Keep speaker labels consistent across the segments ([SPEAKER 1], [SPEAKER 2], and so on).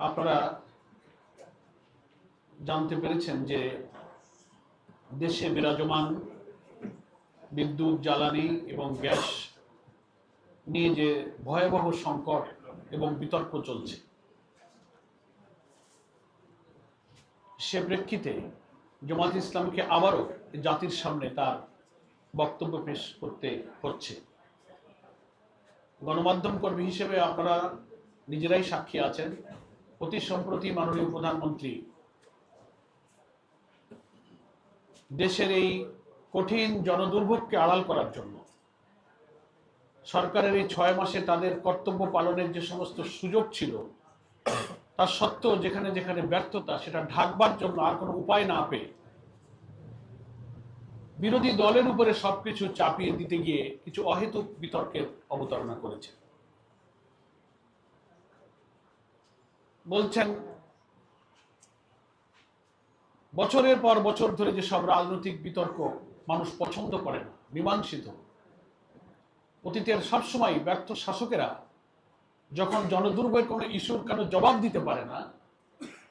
[SPEAKER 1] আপনারা জানতে পেরেছেন যে দেশে বিরাজমান বিদ্যুৎ, জ্বালানি এবং গ্যাস নিয়ে যে ভয়াবহ সংকট এবং বিতর্ক চলছে, সে প্রেক্ষিতে জামাত ইসলামকে আবারও জাতির সামনে তার বক্তব্য পেশ করতে হচ্ছে। গণমাধ্যম কর্মী হিসেবে আপনারা নিজেরাই সাক্ষী আছেন। অতি সম্প্রতি মাননীয় প্রধানমন্ত্রী দেশের এই কঠিন জনদুর্ভোগকে আড়াল করার জন্য সরকারের এই 6 মাসে তাদের কর্তব্য পালনের যে সমস্ত সুযোগ ছিল, তার সত্ত্বেও যেখানে যেখানে ব্যর্থতা, সেটা ঢাকবার জন্য আর কোনো উপায় না পেয়ে বিরোধী দলের উপরে সবকিছু চাপিয়ে দিতে গিয়ে কিছু অহেতুক বিতর্কের অবতারণা করেছে। বলছেন বছরের পর বছর ধরে যে সব রাজনৈতিক বিতর্ক মানুষ পছন্দ করে না, মীমাংসিত। অতীতের সবসময় ব্যর্থ শাসকেরা যখন জনদুর্ভোগের কোনো ইস্যুর কেন জবাব দিতে পারে না,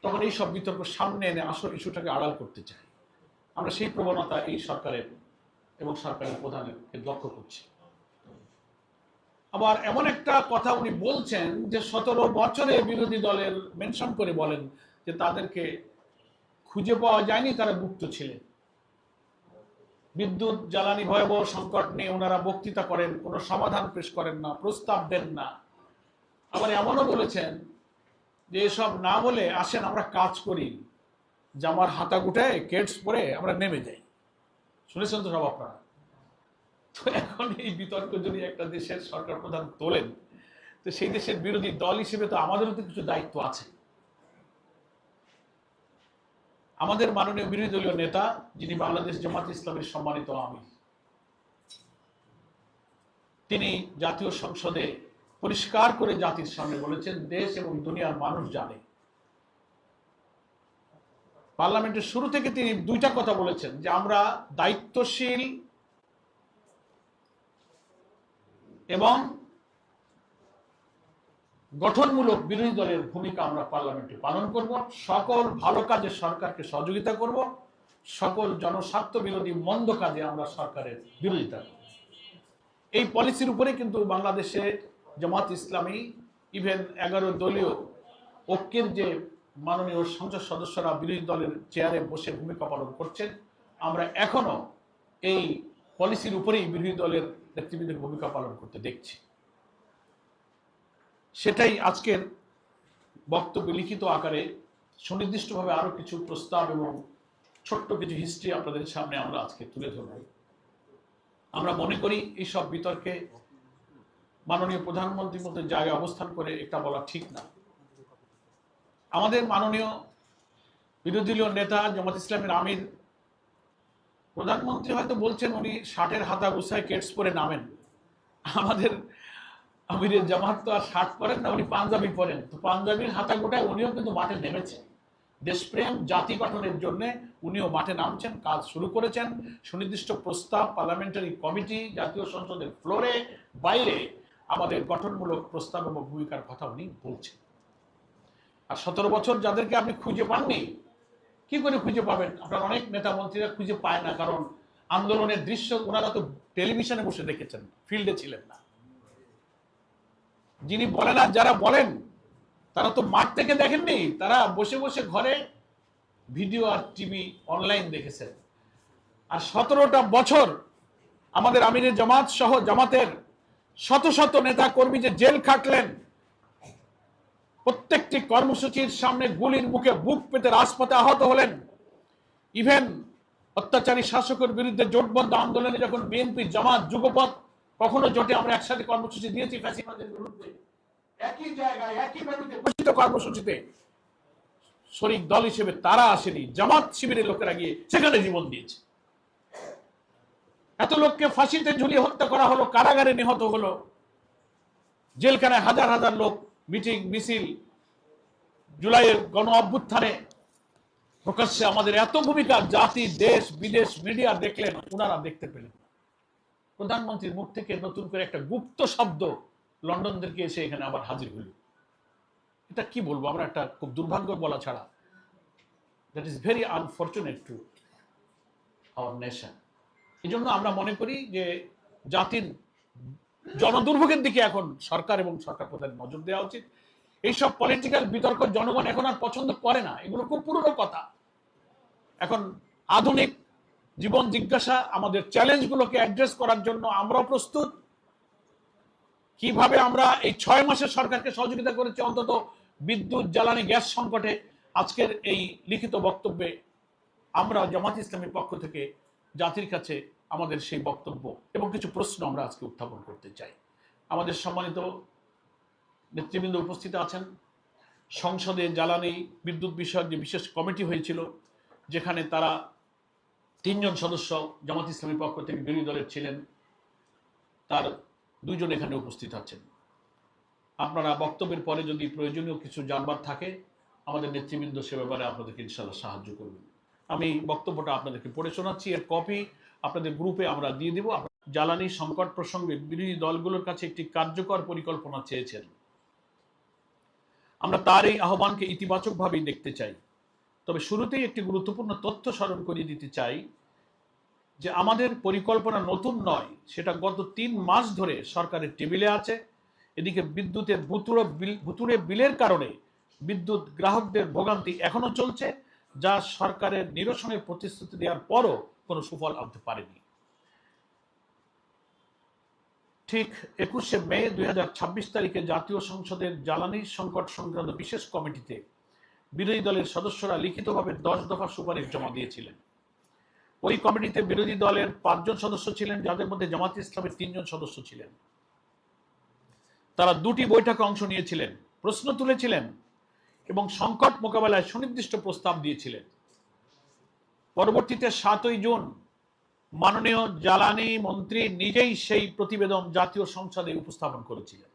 [SPEAKER 1] তখন এই সব বিতর্ক সামনে এনে আসল ইস্যুটাকে আড়াল করতে চায়। আমরা সেই প্রবণতা এই সরকারের এবং সরকারের প্রধানকে লক্ষ্য করছি। আবার এমন একটা কথা উনি বলছেন যে 17 বছরে বিরোধী দলের মেনশন করে বলেন যে তাদেরকে খুঁজে পাওয়া যায়নি, তারা গুপ্ত ছিলেন। বিদ্যুৎ, জ্বালানি ভয়াবহ সংকট নিয়ে ওনারা বক্তৃতা করেন, কোনো সমাধান পেশ করেন না, প্রস্তাব দেন না। আবার এমনও বলেছেন যে এসব না বলে আসেন আমরা কাজ করি, জামার হাতা গুটায় কেটস পরে আমরা নেমে যাই। শুনেছেন তো সব আপনারা। তো এখন এই বিতর্ক যদি একটা দেশের সরকার প্রধান তোলেন, তো সেই দেশের বিরোধী দল হিসেবে তো আমাদেরও তো কিছু দায়িত্ব আছে। আমাদের মাননীয় বিরোধী দলীয় নেতা, যিনি বাংলাদেশ জামাত ইসলামের সম্মানিত আমির, তিনি জাতীয় সংসদে পরিষ্কার করে জাতির সামনে বলেছেন, দেশ এবং দুনিয়ার মানুষ জানে। পার্লামেন্টের শুরু থেকে তিনি দুইটা কথা বলেছেন যে আমরা দায়িত্বশীল এবং গঠনমূলক বিরোধী দলের ভূমিকা আমরা পার্লামেন্টে পালন করব, সকল ভালো কাজে সরকারকে সহযোগিতা করব, সকল জনস্বার্থ বিরোধী মন্দ কাজে আমরা সরকারের বিরোধিতা করব। এই পলিসির উপরে কিন্তু বাংলাদেশে জামাত ইসলামী, ইভেন 11 দলীয় ঐক্যের যে মাননীয় সংসদ সদস্যরা বিরোধী দলের চেয়ারে বসে ভূমিকা পালন করছেন, আমরা এখনো এই পলিসির উপরেই বিরোধী দলের নেতৃবৃন্দের ভূমিকা পালন করতে দেখছি। সেটাই আজকের বক্তব্য লিখিত আকারে সুনির্দিষ্টভাবে আরো কিছু প্রস্তাব এবং ছোট্ট কিছু হিস্ট্রি আপনাদের সামনে আমরা আজকে তুলে ধরব। আমরা মনে করি এইসব বিতর্কে মাননীয় প্রধানমন্ত্রীর মতো জায়গায় অবস্থান করে এটা বলা ঠিক না। আমাদের মাননীয় বিরোধী দলীয় নেতা জামাত ইসলামের আমির, প্রধানমন্ত্রী হয়তো বলছেন উনি শার্টের হাতা গুছায় কেটস পরে নামেন। আমাদের আমিরের জামাত তো আর শার্ট পরেন না, উনি পাঞ্জাবি পরেন। তো পাঞ্জাবির হাতা গোটায় উনিও কিন্তু মাঠে নেমেছেন। দেশপ্রেম, জাতি গঠনের জন্য উনিও মাঠে নামছেন, কাজ শুরু করেছেন। সুনির্দিষ্ট প্রস্তাব পার্লামেন্টারি কমিটি, জাতীয় সংসদের ফ্লোরে, বাইরে আমাদের গঠনমূলক প্রস্তাব এবং ভূমিকার কথা উনি বলছেন। আর 17 বছর যাদেরকে আপনি খুঁজে পাননি, কি করে খুঁজে পাবেন? আপনার অনেক নেতা মন্ত্রীরা খুঁজে পায় না, কারণ আন্দোলনের দৃশ্য ওনারা তো টেলিভিশনে বসে দেখেছেন, ফিল্ডে ছিলেন না। যিনি বলেন আর যারা বলেন তারা তো মাঠ থেকে দেখেননি, তারা বসে বসে ঘরে ভিডিও আর টিভি অনলাইন দেখেছেন। আর 17টা বছর আমাদের আমিরের জামাত সহ জামাতের শত শত নেতা কর্মী যে জেল খাটলেন, প্রত্যেকটি কর্মসূচির সামনে গুলির মুখে বুক পেতে রাজপথে আহত হলেন। ইভেন অত্যাচারী শাসকের বিরুদ্ধে জোটবদ্ধ আন্দোলনে যখন বিএনপি, জামাত, যুগপথ কখনো জোটে আমরা একসাথে কর্মসূচি দিয়েছি ফ্যাসিবাদের বিরুদ্ধে, একই জায়গায় একই ভেন্যুতে ঘোষিত কর্মসূচিতে শরিক দল হিসেবে তারা আসেনি, জামাত শিবিরের লোকেরা গিয়ে সেখানে জীবন দিয়েছে। এত লোককে ফাঁসিতে ঝুলিয়ে হত্যা করা হলো, কারাগারে নিহত হলো, জেলখানায় হাজার হাজার লোক মিটিং মিছিল, জুলাইয়ের গণ অভ্যুত্থানে প্রকাশ্যে আমাদের এত ভূমিকা জাতি, দেশ, বিদেশ, মিডিয়া দেখলেন, ওনারা দেখতে পেলেন। প্রধানমন্ত্রীর মুখ থেকে নতুন করে একটা গুপ্ত শব্দ লন্ডন থেকে এসে এখানে আবার হাজির হইল। এটা কি বলবো আমরা, একটা খুব দুর্ভাগ্য বলা ছাড়া, that is very unfortunate to our nation. এই জন্য আমরা মনে করি যে জাতির জনদুর্ভোগের দিকে এখন সরকার এবং সরকার প্রধান নজর দেওয়া উচিত। এইসব পলিটিক্যাল বিতর্ক জনগণ এখন আর পছন্দ করে না, এগুলো খুব পুরনো কথা। এখন আধুনিক জীবন জিজ্ঞাসা, আমাদের চ্যালেঞ্জগুলোকে অ্যাড্রেস করার জন্য আমরাও প্রস্তুত। কিভাবে আমরা এই 6 মাসে সরকারকে সহযোগিতা করেছি অন্তত বিদ্যুৎ, জ্বালানি, গ্যাস সংকটে, আজকের এই লিখিত বক্তব্যে আমরা জামাত ইসলামের পক্ষ থেকে জাতির কাছে আমাদের সেই বক্তব্য এবং কিছু প্রশ্ন আমরা আজকে উত্থাপন করতে চাই। আমাদের সম্মানিত নেতৃবৃন্দ উপস্থিত আছেন। সংসদে জ্বালানি বিদ্যুৎ বিষয়ক যে বিশেষ কমিটি হয়েছিল, যেখানে তারা 3 জন সদস্য জামাত ইসলামের পক্ষ থেকে বিরোধী দলের ছিলেন, তার 2 জন এখানে উপস্থিত আছেন। আপনারা বক্তব্যের পরে যদি প্রয়োজনীয় কিছু জানবার থাকে, আমাদের নেতৃবৃন্দ সে ব্যাপারে আপনাদেরকে ইনশাআল্লাহ সাহায্য করবেন। আমি বক্তব্যটা আপনাদেরকে পড়ে শোনাচ্ছি, এর কপি আপনাদের গ্রুপে আমরা দিয়ে দেব। জ্বালানি সংকট প্রসঙ্গে বিরোধী দলগুলোর কাছে একটি কার্যকর পরিকল্পনা চেয়েছেন। আমরা তার এই আহ্বানকে ইতিবাচকভাবেই দেখতে চাই। তবে শুরুতেই একটি গুরুত্বপূর্ণ তথ্য স্মরণ করিয়ে দিতে চাই যে আমাদের পরিকল্পনা নতুন নয়, সেটা গত 3 মাস ধরে সরকারের টেবিলে আছে। এদিকে বিদ্যুতের ভুতুড়ে বিলের কারণে বিদ্যুৎ গ্রাহকদের ভোগান্তি এখনো চলছে, যা সরকারের নিরসনের প্রতিশ্রুতি দেওয়ার পরও কোনো সুফল আনতে পারেনি। ঠিক 21শে মে 2026 তারিখে জাতীয় সংসদের জ্বালানি সংকট সংক্রান্ত বিশেষ কমিটিতে বিরোধী দলের সদস্যরা লিখিতভাবে 10 দফা সুপারিশ জমা দিয়েছিলেন। ওই কমিটিতে বিরোধী দলের 5 জন সদস্য ছিলেন, যাদের মধ্যে জামাত ইসলামের 3 জন সদস্য ছিলেন। তারা 2টি বৈঠকে অংশ নিয়েছিলেন, প্রশ্ন তুলেছিলেন এবং সংকট মোকাবেলায় সুনির্দিষ্ট প্রস্তাব দিয়েছিলেন। পরবর্তীতে 7ই জুন মাননীয় জ্বালানি মন্ত্রী নিজেই সেই প্রতিবেদন জাতীয় সংসদে উপস্থাপন করেছিলেন।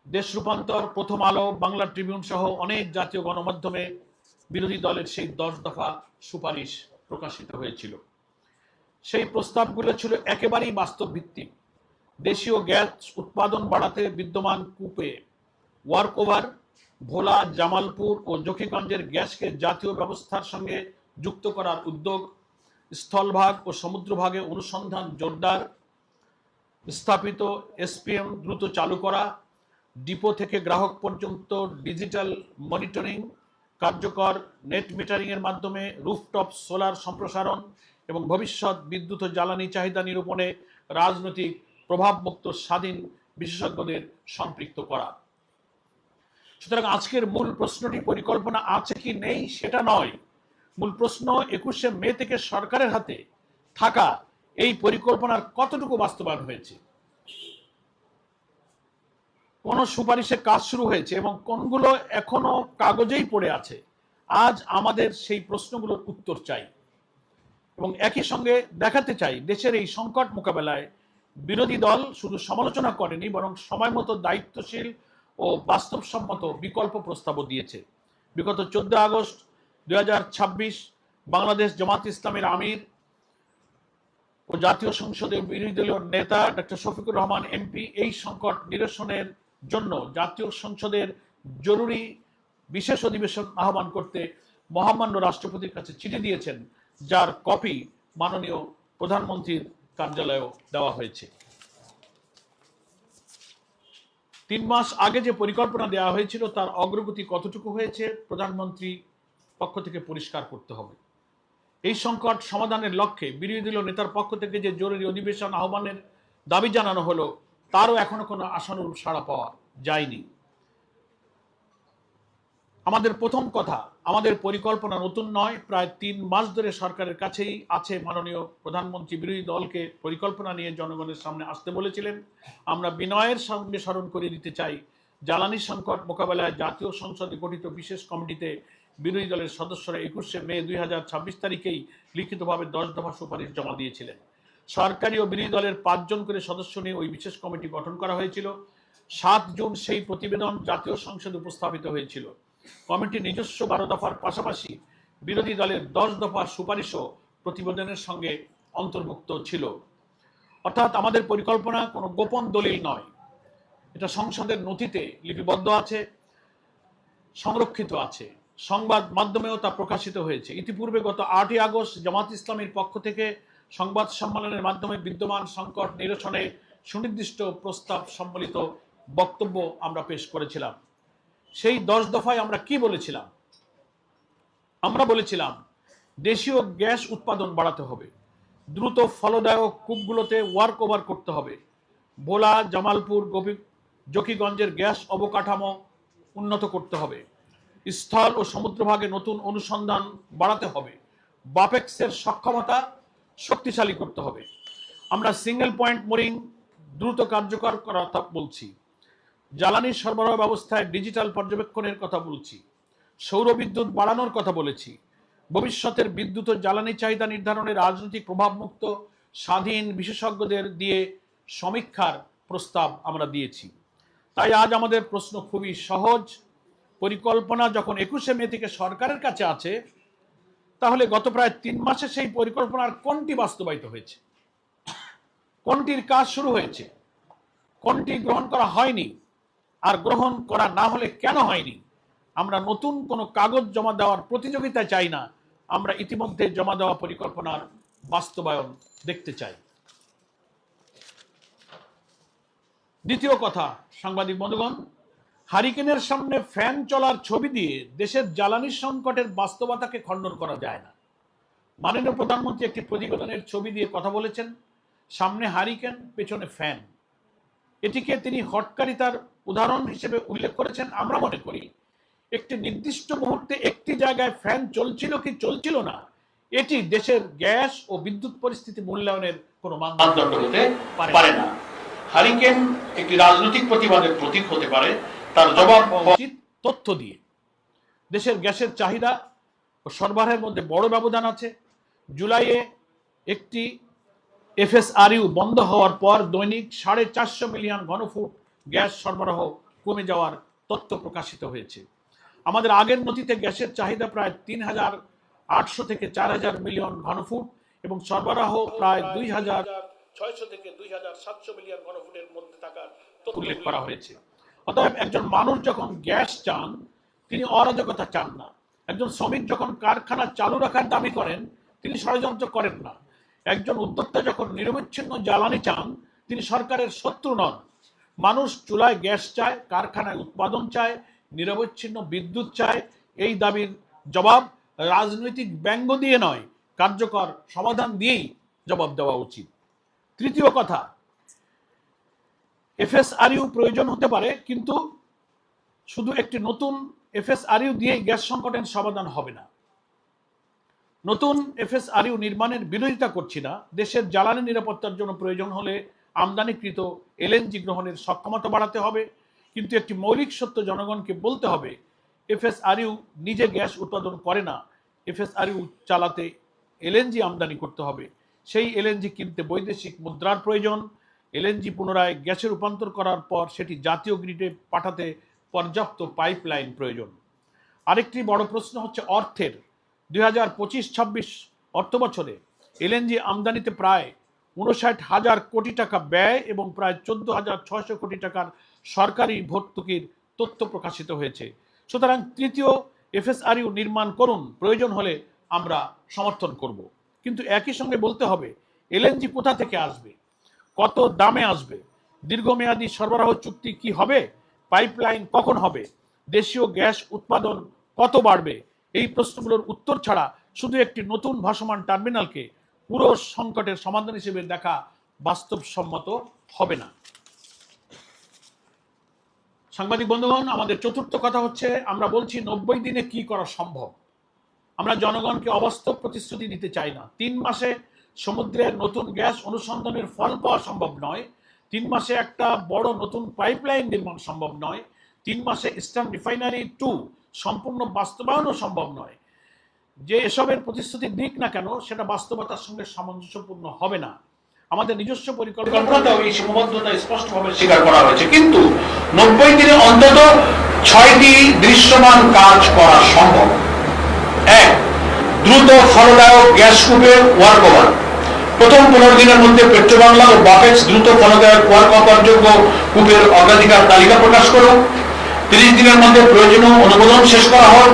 [SPEAKER 1] দেশ রূপান্তর, প্রথম আলো, বাংলা ট্রিবিউন সহ অনেক জাতীয় গণমাধ্যমে বিরোধী দলের সেই 10 দফা সুপারিশ প্রকাশিত হয়েছিল। সেই প্রস্তাবগুলো ছিল একেবারেই বাস্তব ভিত্তিক। দেশীয় গ্যাস উৎপাদন বাড়াতে বিদ্যমান কূপে ওয়ার্ক ওভার, ভোলা, জামালপুর ও জকিগঞ্জের গ্যাসকে জাতীয় ব্যবস্থার সঙ্গে যুক্ত করার উদ্যোগ, স্থলভাগ ও সমুদ্রভাগে অনুসন্ধান জোরদার, স্থাপিত এসপিএম দ্রুত চালু করা, ডিপো থেকে গ্রাহক পর্যন্ত ডিজিটাল মনিটরিং, কার্যকর নেট মিটারিংয়ের মাধ্যমে রুফটপ সোলার সম্প্রসারণ এবং ভবিষ্যৎ বিদ্যুৎ ও জ্বালানি চাহিদা নিরূপণে রাজনৈতিক প্রভাবমুক্ত স্বাধীন বিশেষজ্ঞদের সম্পৃক্ত করা। সুতরাং আজকের মূল প্রশ্নটি পরিকল্পনা আছে কি নেই সেটা নয়, মূল প্রশ্ন 21শে মে থেকে সরকারের হাতে থাকা এই পরিকল্পনার কতটুকু বাস্তবায়ন হয়েছে, কোন সুপারিশে কাজ শুরু হয়েছে এবং কোনগুলো এখনো কাগজেই পড়ে আছে। আজ আমাদের সেই প্রশ্নগুলোর উত্তর চাই এবং একই সঙ্গে দেখাতে চাই দেশের এই সংকট মোকাবেলায় বিরোধী দল শুধু সমালোচনা করেনি, বরং সময় মতো দায়িত্বশীল ও বাস্তবসম্মত বিকল্প প্রস্তাবও দিয়েছে। বিগত 14 আগস্ট 2026 বাংলাদেশ জামাত ইসলামের আমির ও জাতীয় সংসদের বিরোধী দলীয় নেতা ডক্টর শফিকুর রহমান এমপি এই সংকট নিরসনের জন্য জাতীয় সংসদের জরুরি বিশেষ অধিবেশন আহ্বান করতে মহামান্য রাষ্ট্রপতির কাছে চিঠি দিয়েছেন, যার কপি মাননীয় প্রধানমন্ত্রীর কার্যালয়েও দেওয়া হয়েছে। 3 মাস আগে যে পরিকল্পনা দেওয়া হয়েছিল তার অগ্রগতি কতটুকু হয়েছে প্রধানমন্ত্রী পক্ষ থেকে পরিষ্কার করতে হবে। এই সংকট সমাধানের লক্ষ্যে বিরোধী দলীয় নেতার পক্ষ থেকে যে জরুরি অধিবেশন আহ্বানের দাবি জানানো হলো, তারও এখনো কোনো আশানুরূপ সাড়া পাওয়া যায়নি। আমাদের প্রথম কথা, আমাদের পরিকল্পনা নতুন নয়। প্রায় 3 মাস ধরে সরকারের কাছেই আছে। মাননীয় প্রধানমন্ত্রী বিরোধী দলকে পরিকল্পনা নিয়ে জনগণের সামনে আসতে বলেছিলেন। আমরা বিনয়ের সঙ্গে স্মরণ করিয়ে দিতে চাই, জ্বালানি সংকট মোকাবেলায় জাতীয় সংসদে গঠিত বিশেষ কমিটিতে বিরোধী দলের সদস্যরা 21শে মে 2026 তারিখেই লিখিতভাবে 10 দফা সুপারিশ জমা দিয়েছিলেন। সরকারি ও বিরোধী দলের 5 জন করে সদস্য নিয়ে ওই বিশেষ কমিটি গঠন করা হয়েছিল। 7 জুন সেই প্রতিবেদন জাতীয় সংসদে উপস্থাপিত হয়েছিল। কমিটির নিজস্ব 12 দফার পাশাপাশি বিরোধী দলের 10 দফার সুপারিশও প্রতিবেদনের সঙ্গে অন্তর্ভুক্ত ছিল। অর্থাৎ আমাদের পরিকল্পনা কোনো গোপন দলিল নয়, এটা সংসদের নথিতে লিপিবদ্ধ আছে। সংরক্ষিত আছে, সংবাদ মাধ্যমেও তা প্রকাশিত হয়েছে। ইতিপূর্বে গত 8ই আগস্ট জামাত ইসলামীর পক্ষ থেকে সংবাদ সম্মেলনের মাধ্যমে বিদ্যমান সংকট নিরসনে সুনির্দিষ্ট প্রস্তাব সম্বলিত বক্তব্য আমরা পেশ করেছিলাম। সেই 10 দফায় আমরা কি বলেছিলাম? আমরা বলেছিলাম দেশীয় গ্যাস উৎপাদন বাড়াতে হবে, দ্রুত ফলদায়ক কূপগুলোতে ওয়ার্ক ওভার করতে হবে, ভোলা, জামালপুর, জকিগঞ্জের গ্যাস অবকাঠামো উন্নত করতে হবে, স্থল ও সমুদ্রভাগে নতুন অনুসন্ধান বাড়াতে হবে, বাপেক্সের সক্ষমতা শক্তিশালী করতে হবে। আমরা সিঙ্গেল পয়েন্ট মোরিং দ্রুত কার্যকর করার কথা বলছি, জ্বালানি সরবরাহ ব্যবস্থায় ডিজিটাল পর্যবেক্ষণের কথা বলছি, সৌর বিদ্যুৎ বাড়ানোর কথা বলেছি, ভবিষ্যতের বিদ্যুৎ ও জ্বালানি চাহিদা নির্ধারণে রাজনৈতিক প্রভাবমুক্ত স্বাধীন বিশেষজ্ঞদের দিয়ে সমীক্ষার প্রস্তাব আমরা দিয়েছি। তাই আজ আমাদের প্রশ্ন খুবই সহজ। পরিকল্পনা যখন 21শে মে থেকে সরকারের কাছে আছে, তাহলে গত প্রায় 3 মাসে সেই পরিকল্পনার কোনটি বাস্তবায়িত হয়েছে? কোনটির কাজ শুরু হয়েছে? কোনটি গ্রহণ করা হয়নি? আর গ্রহণ করা না হলে কেন হয়নি? আমরা নতুন কোনো কাগজ জমা দেওয়ার প্রতিযোগিতা চাই না, আমরা ইতিমধ্যে জমা দেওয়া পরিকল্পনার বাস্তবায়ন দেখতে চাই। দ্বিতীয় কথা, সাংবাদিক বন্ধুগণ, হারিকেনের সামনে ফ্যান চলার ছবি দিয়ে দেশের জ্বালানি সংকটের বাস্তবতাকে খণ্ডন করা যায় না। মাননীয় প্রধানমন্ত্রী একটি প্রতিবেদনের ছবি দিয়ে কথা বলেছেন, সামনে হারিকেন, পেছনে ফ্যান। এটিকে তিনি হটকারিতার উদাহরণ হিসেবে উল্লেখ করেছেন। আমরা মনে করি একটি নির্দিষ্ট মুহূর্তে একটি জায়গায় ফ্যান চলছিল কি চলছিল না, এটি দেশের গ্যাস ও বিদ্যুৎ পরিস্থিতি মূল্যায়নের কোনো মানদণ্ড হতে পারে না। হারিকেন একটি রাজনৈতিক প্রতিবাদের প্রতীক হতে পারে, তার জবাব উচিত তথ্য দিয়ে। দেশের গ্যাসের চাহিদা ও সরবরাহের মধ্যে বড় ব্যবধান আছে। জুলাইয়ে একটি এফএসআরইউ বন্ধ হওয়ার পর দৈনিক 450 মিলিয়ন ঘনফুট গ্যাস সরবরাহ কমে যাওয়ার তথ্য প্রকাশিত হয়েছে। আমাদের আগের নথিতে গ্যাসের চাহিদা প্রায় 3800 থেকে 4000 মিলিয়ন ঘনফুট এবং সরবরাহ প্রায় 2600 থেকে 2700 মিলিয়ন ঘনফুটের মধ্যে থাকার তথ্য উল্লেখ করা হয়েছে। অতএব একজন মানুষ যখন গ্যাস চান, তিনি অরাজকতা চান না। একজন শ্রমিক যখন কারখানা চালু রাখার দাবি করেন, তিনি ষড়যন্ত্র করেন না। একজন উদ্যোক্তা যখন নিরবচ্ছিন্ন জ্বালানি চান, তিনি সরকারের শত্রু নন। মানুষ চুলায় গ্যাস চায়, কারখানায় উৎপাদন চায়, নিরবচ্ছিন্ন বিদ্যুৎ চায়। এই দাবির জবাব রাজনৈতিক ব্যঙ্গ দিয়ে নয়, কার্যকর সমাধান দিয়েই জবাব দেওয়া উচিত। তৃতীয় কথা, এফএসআরইউ প্রয়োজন হতে পারে, কিন্তু শুধু একটি নতুন এফএসআরইউ দিয়ে গ্যাস সংকটের সমাধান হবে না। নতুন এফএসআরইউ নির্মাণের বিরোধিতা করছি না। দেশের জ্বালানি নিরাপত্তার জন্য প্রয়োজন হলে আমদানিকৃত এলএনজি গ্রহণের সক্ষমতা বাড়াতে হবে, কিন্তু একটি মৌলিক সত্য জনগণকে বলতে হবে, এফএসআরইউ নিজে গ্যাস উৎপাদন করে না। এফএসআরইউ চালাতে এলএনজি আমদানি করতে হবে। সেই এলএনজি কিনতে বৈদেশিক মুদ্রার প্রয়োজন। এলএনজি পুনরায় গ্যাসে রূপান্তর করার পর সেটি জাতীয় গ্রিডে পাঠাতে পর্যাপ্ত পাইপলাইন প্রয়োজন। আরেকটি বড় প্রশ্ন হচ্ছে অর্থের। 2025-26 অর্থ বছরে এলএনজি আমদানিতে প্রায় 59,000 কোটি টাকা ব্যয় এবং প্রায় 14,600 কোটি টাকার সরকারি ভর্তুকির তথ্য প্রকাশিত হয়েছে। সুতরাং তৃতীয় এফএসআরইউ নির্মাণ করুন, প্রয়োজন হলে আমরা সমর্থন করব। কিন্তু একই সঙ্গে বলতে হবে, এলএনজি কোথা থেকে আসবে, কত দামে আসবে, দীর্ঘমেয়াদী সরবরাহ চুক্তি কি হবে, পাইপলাইন কখন হবে, দেশীয় গ্যাস উৎপাদন কত বাড়বে। এই প্রশ্নগুলোর উত্তর ছাড়া শুধু একটি নতুন ভাসমান টার্মিনালকে পুরো সংকটের সমাধান হিসেবে দেখা বাস্তবসম্মত হবে না। সাংবাদিক বন্ধুগণ, আমাদের চতুর্থ কথা হচ্ছে, আমরা বলছি 90 দিনে কি করা সম্ভব। আমরা জনগণকে অবাস্তব প্রতিশ্রুতি দিতে চাই না। 3 মাসে সমুদ্রের নতুন গ্যাস অনুসন্ধানের ফল পাওয়া সম্ভব নয়। 3 মাসে একটা বড় নতুন পাইপলাইন নির্মাণ সম্ভব নয়। 3 মাসে ইস্টার্ন রিফাইনারি 2 সম্পূর্ণ বাস্তবায়নও সম্ভব নয়। যে এসবের প্রতিশ্রুতি দিক না কেন, সেটা বাস্তবতার সঙ্গে সামঞ্জস্যপূর্ণ হবে না। আমাদের নিজস্ব পরিকল্পনাতেও এই সীমাবদ্ধতা স্পষ্টভাবে স্বীকার করা হয়েছে, কিন্তু 90 দিনে অন্তত 6টি দৃশ্যমান কাজ করা সম্ভব। 1. দ্রুত ফলদায়ক গ্যাস কূপের ওয়ার্ক ওভার। প্রথম 15 দিনের মধ্যে পেট্রোবাংলা ও বাপেক্স দ্রুত ফলদায়ক ওয়ার্ক ওভারযোগ্য কূপের অগ্রাধিকার তালিকা প্রকাশ করুন।
[SPEAKER 2] 30 দিনের মধ্যে প্রয়োজনীয় অনুমোদন শেষ করা হোক।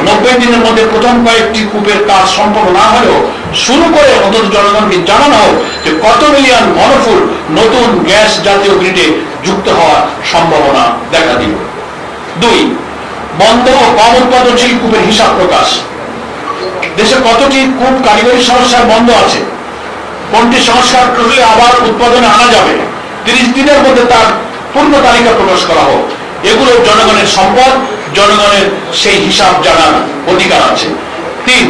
[SPEAKER 2] 90 দিনের মধ্যে প্রথম কয়েকটি কূপের কাজ সম্পন্ন না হলেও শুরু করে অন্তত জনগণকে জানানো হোক যে কত মিলিয়ন ঘনফুট নতুন গ্যাস জাতীয় গ্রিডে যুক্ত হওয়ার সম্ভাবনা দেখা দিল। 2, বন্ধ ও কম উৎপাদনশীল কূপের হিসাব প্রকাশ। দেশে কতটি কূপ কারিগরি সমস্যার বন্ধ আছে, কোনটি সংস্কার করলে আবার উৎপাদনে আনা যাবে, 30 দিনের মধ্যে তার পূর্ণ তালিকা প্রকাশ করা হোক। এগুলো জনগণের সম্পদ, জনগণের সেই হিসাব জানার অধিকার আছে। 3,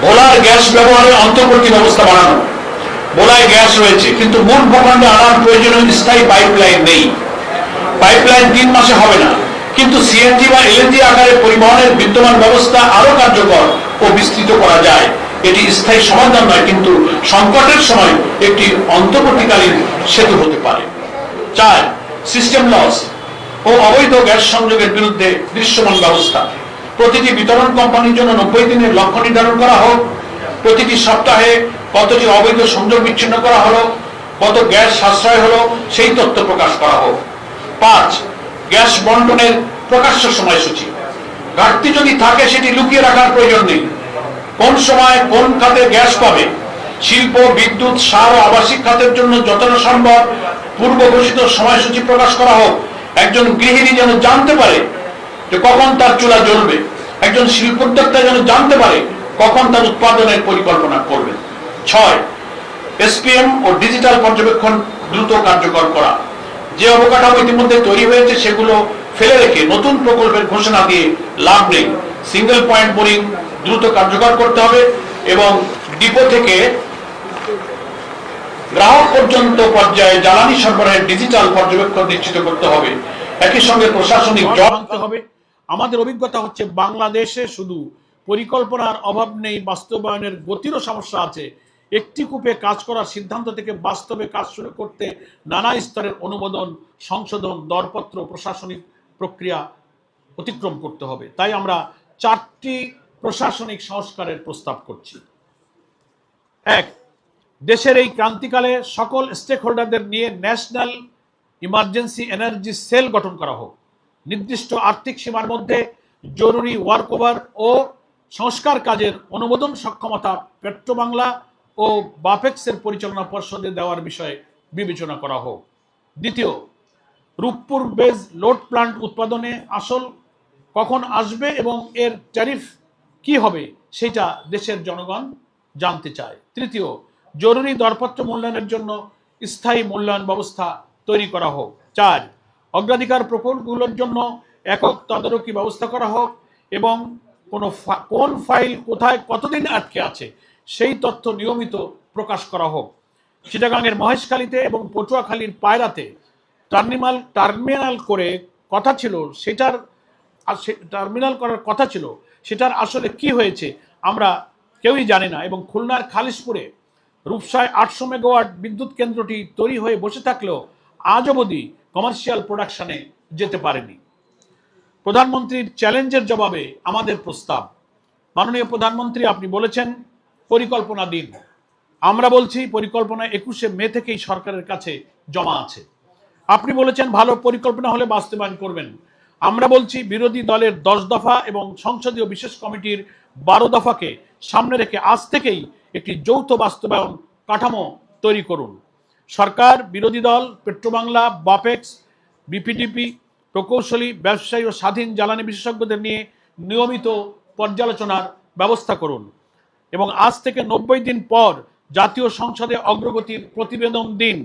[SPEAKER 2] ভোলার গ্যাস ব্যবহারের অন্তর্বর্তী ব্যবস্থা বানানো। ভোলায় গ্যাস রয়েছে কিন্তু মূল ভূখণ্ডে আনার প্রয়োজনীয় স্থায়ী পাইপলাইন নেই। পাইপলাইন 3 মাসে হবে না, কিন্তু সিএনজি বা এলএনজি আকারে পরিবহনের বিদ্যমান ব্যবস্থা আরো কার্যকর ও বিস্তৃত করা যায়। এটি স্থায়ী সমাধান নয়, কিন্তু সংকটের সময় একটি অন্তর্বর্তীকালীন সেতু হতে পারে। 4, সিস্টেম লস ও অবৈধ গ্যাস সংযোগের বিরুদ্ধে দৃশ্যমান ব্যবস্থা। প্রতিটি বিতরণ কোম্পানির জন্য 90 দিনের লক্ষ্য নির্ধারণ করা হোক। প্রতিটি সপ্তাহে কতটি অবৈধ সংযোগ বিচ্ছিন্ন করা হলো, কত গ্যাস সাশ্রয় হলো, সেই তথ্য প্রকাশ করা হোক। 5, গ্যাস বন্টনের প্রকাশ্য সময়সূচি। ঘাটতি যদি থাকে সেটি লুকিয়ে রাখার প্রয়োজন নেই। কোন সময় কোন খাতে গ্যাস পাবে, শিল্প, বিদ্যুৎ, সার ও আবাসিক খাতের জন্য যতটা সম্ভব পূর্ব ঘোষিত সময়সূচি প্রকাশ করা হোক। একজন গৃহিণী যেন জানতে পারে যে কখন তার চুলা জ্বলবে, একজন শিল্পোদ্যোক্তা যেন জানতে পারে কখন তার উৎপাদনের পরিকল্পনা করবে। 6, এসপিএম ও ডিজিটাল পর্যবেক্ষণ দ্রুত কার্যকর করা। যে অবকাঠামো ইতিমধ্যে তৈরি হয়েছে সেগুলো ফেলে রেখে নতুন প্রকল্পের ঘোষণা দিয়ে লাভ নেই। সিঙ্গেল পয়েন্ট বোরিং দ্রুত কার্যকর করতে হবে এবং ডিপো থেকে গ্রাহক পর্যন্ত পর্যায়ে জ্বালানি সরবরাহের ডিজিটাল পর্যবেক্ষণ নিশ্চিত করতে হবে। একই সঙ্গে প্রশাসনিক জট
[SPEAKER 1] আনতে হবে। আমাদের অভিজ্ঞতা হচ্ছে বাংলাদেশে শুধু পরিকল্পনার অভাব নেই, বাস্তবায়নের গতিরও সমস্যা আছে। একটি কূপে কাজ করার সিদ্ধান্ত থেকে বাস্তবে কাজ শুরু করতে নানা স্তরের অনুমোদন, সংশোধন, দরপত্র, প্রশাসনিক প্রক্রিয়া অতিক্রম করতে হবে। তাই আমরা 4টি প্রশাসনিক সংস্কারের প্রস্তাব করছি। 1, দেশের এই ক্রান্তিকালে সকল স্টেক হোল্ডারদের নিয়ে ন্যাশনাল ইমার্জেন্সি এনার্জি সেল গঠন করা হোক। নির্দিষ্ট আর্থিক সীমার মধ্যে জরুরি ওয়ার্ক ওভার ও সংস্কার কাজের অনুমোদন সক্ষমতা পেট্রোবাংলা ও বাপেক্সের পরিচালনা পর্ষদে দেওয়ার বিষয়ে বিবেচনা করা হোক। 2, রূপপুর বেজ লোড প্লান্ট উৎপাদনে আসল কখন আসবে এবং এর ট্যারিফ কি হবে সেটা দেশের জনগণ জানতে চায়। 3, জরুরি দরপত্র মূল্যায়নের জন্য স্থায়ী মূল্যায়ন ব্যবস্থা তৈরি করা হোক। 4, অগ্রাধিকার প্রকল্পগুলোর জন্য একক তদারকি ব্যবস্থা করা হোক এবং কোন ফাইল কোথায় কতদিন আটকে আছে সেই তথ্য নিয়মিত প্রকাশ করা হোক। চিটাগাংয়ের মহেশখালীতে এবং পটুয়াখালীর পায়রাতে টার্মিনাল করে কথা ছিল টার্মিনাল করার কথা ছিল, সেটার আসলে কি হয়েছে আমরা কেউই জানি না। এবং খুলনার খালিশপুরে রূপসায় 800 মেগাওয়াট বিদ্যুৎ কেন্দ্রটি তৈরি হয়ে বসে থাকলেও আজ অবধি কমার্শিয়াল প্রোডাকশনে যেতে পারেনি। প্রধানমন্ত্রীর চ্যালেঞ্জের জবাবে আমাদের প্রস্তাব। মাননীয় প্রধানমন্ত্রী, আপনি বলেছেন পরিকল্পনা দিন। আমরা বলছি পরিকল্পনা 21শে মে থেকেই সরকারের কাছে জমা আছে। আপনি বলেছেন ভালো পরিকল্পনা হলে বাস্তবায়ন করবেন। আমরা বলছি বিরোধী দলের 10 দফা এবং সংসদীয় বিশেষ কমিটির 12 দফাকে সামনে রেখে আজ থেকেই একটি যৌথ বাস্তবায়ন কাঠামো তৈরি করুন। সরকার, বিরোধী দল, পেট্রোবাংলা, বাপেক্স, বিপিডিপি, প্রকৌশলী, ব্যবসায়ী ও স্বাধীন জ্বালানি বিশেষজ্ঞদের নিয়ে নিয়মিত পর্যালোচনার ব্যবস্থা করুন এবং আজ থেকে 90 দিন পর জাতীয় সংসদে অগ্রগতির প্রতিবেদন দিন।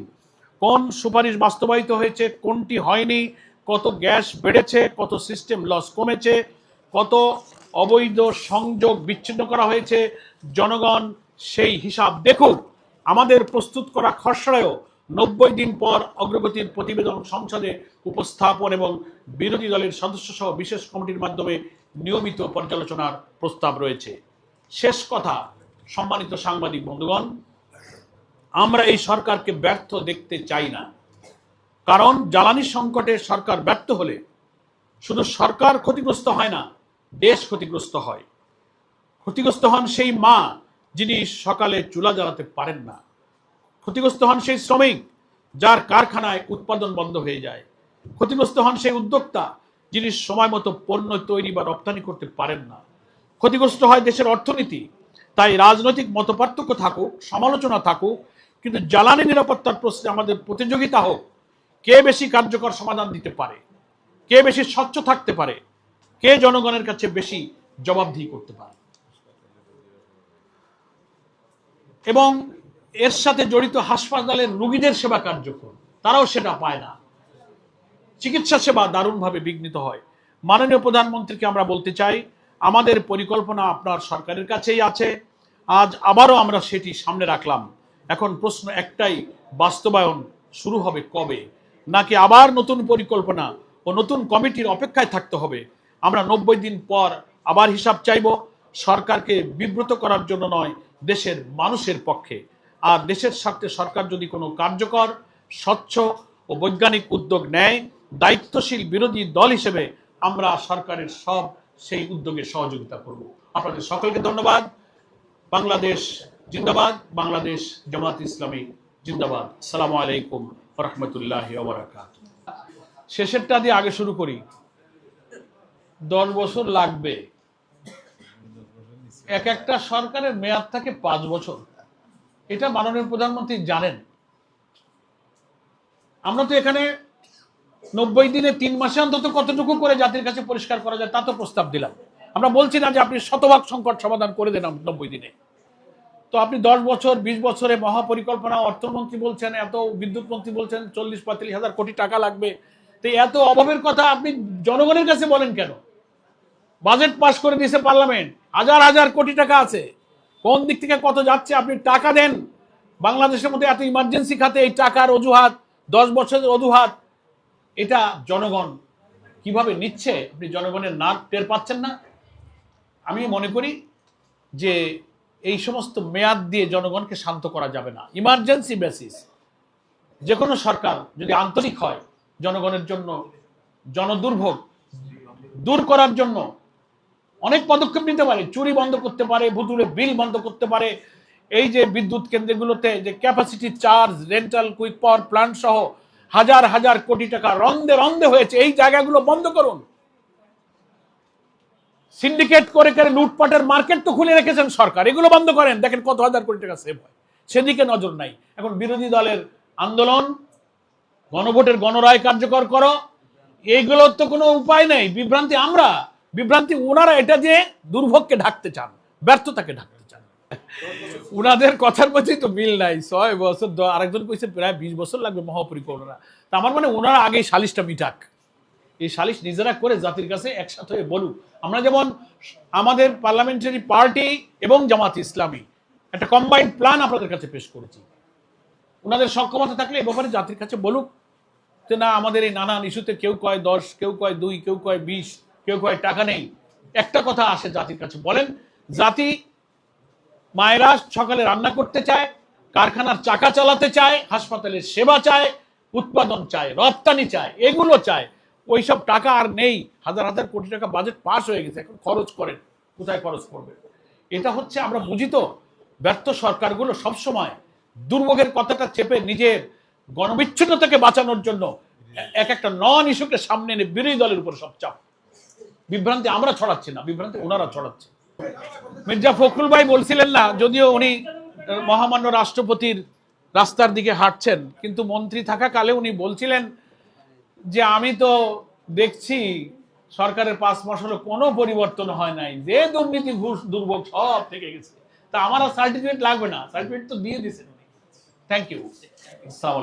[SPEAKER 1] কোন সুপারিশ বাস্তবায়িত হয়েছে, কোনটি হয়নি, কত গ্যাস বেড়েছে, কত সিস্টেম লস কমেছে, কত অবৈধ সংযোগ বিচ্ছিন্ন করা হয়েছে, জনগণ সেই হিসাব দেখুক। আমাদের প্রস্তুত করা খসড়ায়ও 90 দিন পর অগ্রগতির প্রতিবেদন সংসদে উপস্থাপন এবং বিরোধী দলের সদস্য সহ বিশেষ কমিটির মাধ্যমে নিয়মিত পর্যালোচনার প্রস্তাব রয়েছে। শেষ কথা, সম্মানিত সাংবাদিক বন্ধুগণ, আমরা এই সরকারকে ব্যর্থ দেখতে চাই না। কারণ জ্বালানি সংকটে সরকার ব্যর্থ হলে শুধু সরকার ক্ষতিগ্রস্ত হয় না, দেশ ক্ষতিগ্রস্ত হয়। ক্ষতিগ্রস্ত হন সেই মা যিনি সকালে চুলা জ্বালাতে পারেন না। ক্ষতিগ্রস্ত হন সেই শ্রমিক যার কারখানায় উৎপাদন বন্ধ হয়ে যায়। ক্ষতিগ্রস্ত হন সেই উদ্যোক্তা যিনি সময় মতো পণ্য তৈরি বা রপ্তানি করতে পারেন না। ক্ষতিগ্রস্ত হয় দেশের অর্থনীতি। তাই রাজনৈতিক মতপার্থক্য থাকুক, সমালোচনা থাকুক, কিন্তু জ্বালানি নিরাপত্তার প্রশ্নে আমাদের প্রতিযোগিতা হোক, কে বেশি কার্যকর সমাধান দিতে পারে, কে বেশি স্বচ্ছ থাকতে পারে, কে জনগণের কাছে বেশি জবাবদিহি করতে পারে। এবং এর সাথে জড়িত হাসপাতালের রোগীদের সেবা কার্যক্রম, তারাও সেটা পায় না। চিকিৎসা সেবা দারুণভাবে বিঘ্নিত হয়। মাননীয় প্রধানমন্ত্রীকে আমরা বলতে চাই, আমাদের পরিকল্পনা আপনার সরকারের কাছেই আছে। আজ আবারও আমরা সেটি সামনে রাখলাম। এখন প্রশ্ন একটাই, বাস্তবায়ন শুরু হবে কবে? নাকি আবার নতুন পরিকল্পনা ও নতুন কমিটির অপেক্ষায় থাকতে হবে? আমরা 90 দিন পর আবার হিসাব চাইব, সরকারকে বিব্রত করার জন্য নয়, দেশের মানুষের পক্ষে। আর দেশের স্বার্থে সরকার যদি কোনো কার্যকর, স্বচ্ছ ও বৈজ্ঞানিক উদ্যোগ নেয়, দায়িত্বশীল বিরোধী দল হিসেবে আমরা সরকারের সেই উদ্যোগে সহযোগিতা করব। আপনাদের সকলকে ধন্যবাদ। বাংলাদেশ জিন্দাবাদ, বাংলাদেশ জামাত ইসলামী জিন্দাবাদ। আসসালামু আলাইকুম ওয়া রাহমাতুল্লাহি ওয়া বারাকাতুহু। শেষেরটা দিয়ে আগে শুরু করি। 10 বছর লাগবে। এক একটা সরকারের মেয়াদ থাকে 5 বছর। এটা মাননীয় প্রধানমন্ত্রী জানেন। আমরা তো এখানে 90 দিনে 3 মাসে অন্তত কতটুকু করে জাতির কাছে পরিষ্কার করা যায় তা তো প্রস্তাব দিলাম। আমরা বলছি না যে আপনি শতভাগ সংকট সমাধান করে দেন 90 দিনে। তো আপনি 10 বছর 20 বছরে মহাপরিকল্পনা, অর্থমন্ত্রী বলছেন, এত বিদ্যুৎ মন্ত্রী বলছেন 40-45 হাজার কোটি টাকা লাগবে। তো এত অভাবের কথা আপনি জনগণের কাছে বলেন কেন? বাজেট পাস করে দিয়েছে পার্লামেন্ট, হাজার হাজার কোটি টাকা আছে। কোন দিক থেকে কত যাচ্ছে আপনি টাকা দেন। বাংলাদেশের মধ্যে এত ইমার্জেন্সি খাতে এই টাকার অজুহাত, 10 বছরের অজুহাত, এটা জনগণ কিভাবে নিচ্ছে? আপনি জনগণের নাক টের পাচ্ছেন না? আমি মনে করি যে এই সমস্ত মেয়াদ দিয়ে জনগণকে শান্ত করা যাবে না। ইমার্জেন্সি বেসিস যে কোনো সরকার যদি আন্তরিক হয়, জনগণের জন্য জনদুর্ভোগ দূর করার জন্য অনেক পদক্ষেপ নিতে পারে। চুরি বন্ধ করতে পারে, ভুতুড়ে বিল বন্ধ করতে পারে। এই যে বিদ্যুৎ কেন্দ্রগুলোতে যে capacity charge, rental, quick power plant সহ হাজার হাজার কোটি টাকা রন্দে রন্দে হয়েছে, এই জায়গাগুলো বন্ধ করুন। সিন্ডিকেট করে করে লুটপাটের মার্কেট তো খুলে রেখেছেন সরকার, এগুলো বন্ধ করেন। দেখেন কত হাজার কোটি টাকা সেভ হয়। সেদিকে নজর নাই। এখন বিরোধী দলের আন্দোলন, গণভোটের গণরায় কার্যকর করো, এইগুলোর তো কোনো উপায় নেই। বিভ্রান্তি ওনারা এটা যে দুর্ভোগকে ঢাকতে চান, ব্যর্থতাকে ঢাকতে চান। উনাদের কথার মধ্যেই তো মিল নাই। 6 বছর, আরেকজন কইছে প্রায় 20 বছর লাগবে মহাপরিকল্পনা। তা আমার মানে ওনারা আগে সালিশটা মিটাক। এই সালিশ নিজেরা করে জাতির কাছে একসাথে হয়ে বলুক। আমরা যেমন আমাদের পার্লামেন্টারি পার্টি এবং জামাত ইসলামী একটা কম্বাইন্ড প্ল্যান আপনাদের কাছে পেশ করেছি। ওনাদের সক্ষমতা থাকলে এ ব্যাপারে জাতির কাছে বলুক যে না, আমাদের এই নানান ইস্যুতে কেউ কয় 10, কেউ কয় 2, কেউ কয় 20, কেউ কয় টাকা নেই। একটা কথা আসে জাতির কাছে, বলেন জাতি মায়েরা সকালে রান্না করতে চায়, কারখানার চাকা চালাতে চায়, হাসপাতালের সেবা চায়, উৎপাদন চায়, রপ্তানি চায়, এগুলো চায়। ওইসব টাকা আর নেই। হাজার হাজার কোটি টাকা বাজেট পাস হয়ে গেছে, এখন খরচ করেন, কোথায় খরচ করবে? এটা হচ্ছে, আমরা বুঝি তো, ব্যর্থ সরকারগুলো সবসময় দুর্ভোগের কথাটা চেপে নিজের গণবিচ্ছিন্নতাকে বাঁচানোর জন্য এক একটা নন ইস্যুকে সামনে এনে বিরোধী দলের উপর সব চাপ। বিভ্রান্তি আমরা ছড়াচ্ছি না, বিভ্রান্তি ওনারা ছড়াচ্ছে। মির্জা ফখরুল ভাই বলছিলেন না, যদিও উনি মহামান্য রাষ্ট্রপতির রাস্তার দিকে হাঁটছেন, কিন্তু মন্ত্রী থাকাকালে উনি বলছিলেন যে আমি তো দেখছি সরকারের 5 মাস হলো কোনো পরিবর্তন হয় নাই, যে দুর্নীতি, ঘুষ, দুর্ভোগ সব থেকে গেছে। তা আমার সার্টিফিকেট লাগবে না, সার্টিফিকেট তো দিয়ে দিয়েছেন উনি। Thank you.